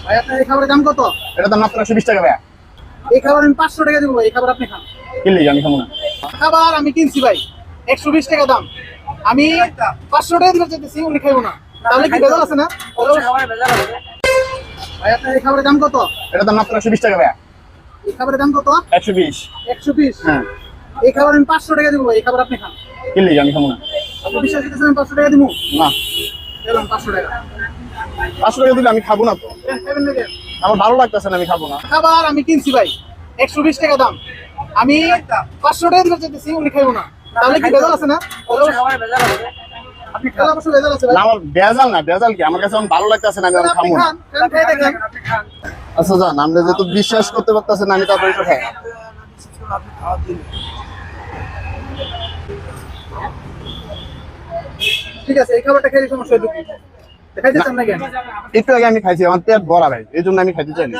ভাই আপনার এই খাবারের দাম কত? এটা দাম মাত্র 120 টাকা ভাইয়া। এই খাবার আমি 500 টাকা দেবো ভাই, এই খাবার আপনি খান। কিনলে আমি খাবো না। খাবার আমি কিনছি ভাই 120 টাকা দাম, আমি 500 টাকা দিতে চাইতেছি, উনি খাইবো না, তাহলে কি ভেজাল আছে না? ভাই আপনার এই খাবারের দাম কত? এটা দাম মাত্র 120 টাকা ভাইয়া। এই খাবারের দাম কত? 120। 120। হ্যাঁ। এই খাবার আমি 500 টাকা দেবো ভাই, এই খাবার আপনি খান। কিনলে আমি খাবো না। আপনি বিশ্বাস করতেছেন আমি 500 টাকা দিব? না, দিলাম 500 টাকা। 500 টাকা দিলে আমি খাবো না তো। খাবেন না কেন? আমার ভালো লাগতেছে না, আমি খাবো না। খাবার আমি কিনছি ভাই 120 টাকা দাম, আমি 500 টাকা দিতে চাইতেছি, উনি খাইবো না, তাহলে কি ভেজাল আছে না? আপনি খেলা অবশ্য ভেজাল আছে ভাই। না, আমার বেজাল না, বেজাল কি, আমার কাছে আমার ভালো লাগতেছে না, আমি আর আপনি খাবো না। খান, খাই দেখেন। আচ্ছা জান, আপনি যেহেতু বিশ্বাস করতে পারতেছেন না, আমি তারপরে একটু খাই। ঠিক আছে, এই খাবারটা খেলে সমস্যা হইতো কি? খাইতে চান না কেন? একটু আগে আমি খাইছি, আমার পেট ভরা ভাই, এই জন্য আমি খাইতে চাই না।